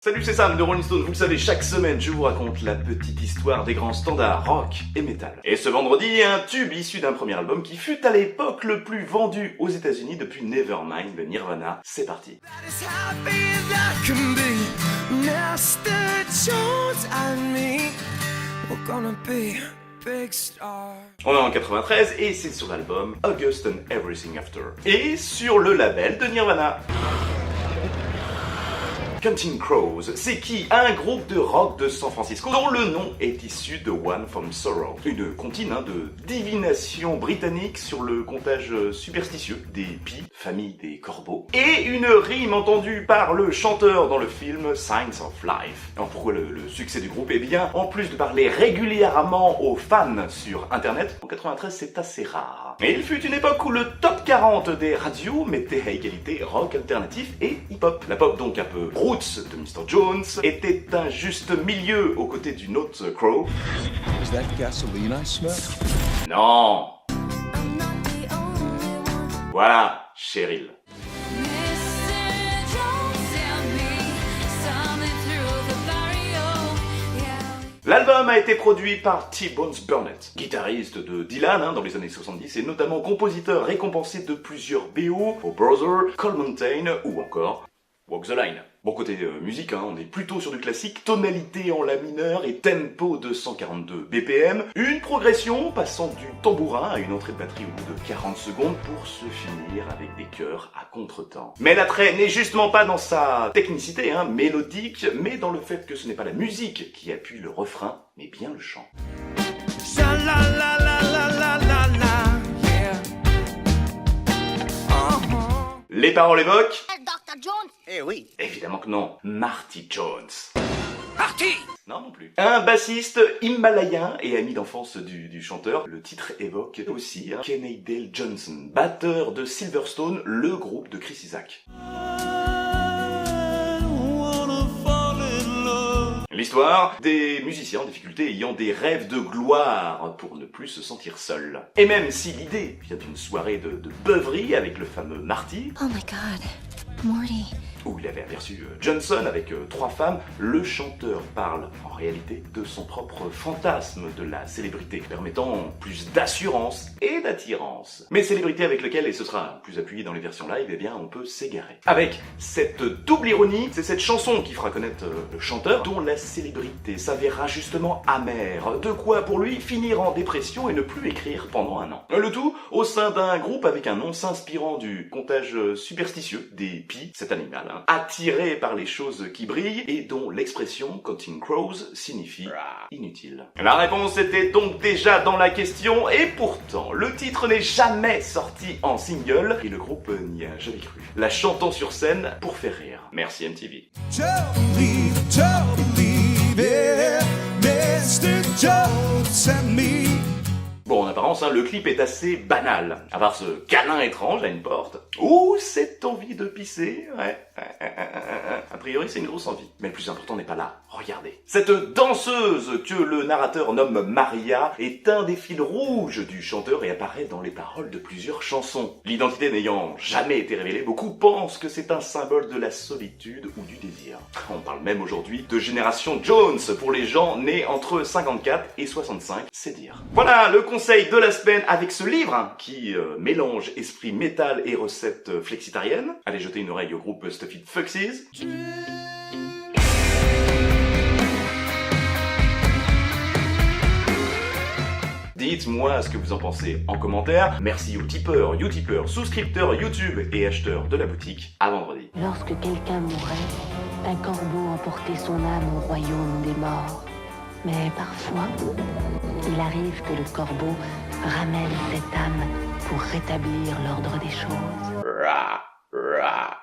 Salut, c'est Sam de Rolling Stone. Vous le savez, chaque semaine, je vous raconte la petite histoire des grands standards rock et metal. Et ce vendredi, un tube issu d'un premier album qui fut à l'époque le plus vendu aux États-Unis depuis Nevermind de Nirvana. C'est parti. On est en 93 et c'est sur l'album August and Everything After. Et sur le label de Nirvana. Counting Crows, c'est qui? Un groupe de rock de San Francisco dont le nom est issu de One from Sorrow, une comptine de divination britannique sur le comptage superstitieux des pies, famille des corbeaux, et une rime entendue par le chanteur dans le film Signs of Life. Alors pourquoi le succès du groupe? Eh bien, en plus de parler régulièrement aux fans sur internet, en 93 c'est assez rare. Et il fut une époque où le top 40 des radios mettait à égalité rock alternatif et hip-hop. La pop donc un peu roots de Mr. Jones était un juste milieu aux côtés d'une autre Crow. Is that gasoline I smell? Non. Voilà, Cheryl. L'album a été produit par T. Bones Burnett, guitariste de Dylan dans les années 70 et notamment compositeur récompensé de plusieurs BO pour Brother, Cold Mountain ou encore Walk the Line. Bon, côté musique, on est plutôt sur du classique, tonalité en la mineur et tempo de 142 BPM, une progression passant du tambourin à une entrée de batterie au bout de 40 secondes pour se finir avec des chœurs à contretemps. Mais l'attrait n'est justement pas dans sa technicité mélodique, mais dans le fait que ce n'est pas la musique qui appuie le refrain, mais bien le chant. Les paroles évoquent... Dr. Jones? Eh oui. Évidemment que non, Marty Jones. Parti. Non, non plus. Un bassiste himalayen et ami d'enfance du chanteur. Le titre évoque aussi Kenny Dale Johnson, batteur de Silverstone, le groupe de Chris Isaak. L'histoire des musiciens en difficulté ayant des rêves de gloire pour ne plus se sentir seuls. Et même si l'idée vient d'une soirée de beuverie avec le fameux Marty... Oh my god, Morty. Où il avait aperçu Johnson avec 3 femmes, le chanteur parle en réalité de son propre fantasme de la célébrité, permettant plus d'assurance et d'attirance. Mais célébrité avec lequel, et ce sera plus appuyé dans les versions live, eh bien on peut s'égarer. Avec cette double ironie, c'est cette chanson qui fera connaître le chanteur, dont la célébrité s'avéra justement amère, de quoi pour lui finir en dépression et ne plus écrire pendant un an. Le tout au sein d'un groupe avec un nom s'inspirant du comptage superstitieux des pies, cet animal, attiré par les choses qui brillent et dont l'expression Counting Crows signifie inutile. La réponse était donc déjà dans la question et pourtant le titre n'est jamais sorti en single et le groupe n'y a jamais cru. La chantant sur scène pour faire rire. Merci MTV. Bon, en apparence, le clip est assez banal, à part ce câlin étrange à une porte, ou cette envie de pisser, a priori c'est une grosse envie. Mais le plus important n'est pas là, regardez. Cette danseuse que le narrateur nomme Maria est un des fils rouges du chanteur et apparaît dans les paroles de plusieurs chansons. L'identité n'ayant jamais été révélée, beaucoup pensent que c'est un symbole de la solitude ou du désir. On parle même aujourd'hui de génération Jones pour les gens nés entre 54 et 65, c'est dire. Voilà le conseil de la semaine avec ce livre qui mélange esprit métal et recettes flexitariennes. Allez jeter une oreille au groupe Stuffed Fuxies. Dites-moi ce que vous en pensez en commentaire. Merci aux tipeurs, utipeurs, souscripteurs YouTube et acheteurs de la boutique. À vendredi. Lorsque quelqu'un mourait, un corbeau emportait son âme au royaume des morts. Mais parfois, il arrive que le corbeau ramène cette âme pour rétablir l'ordre des choses. Ra, ra.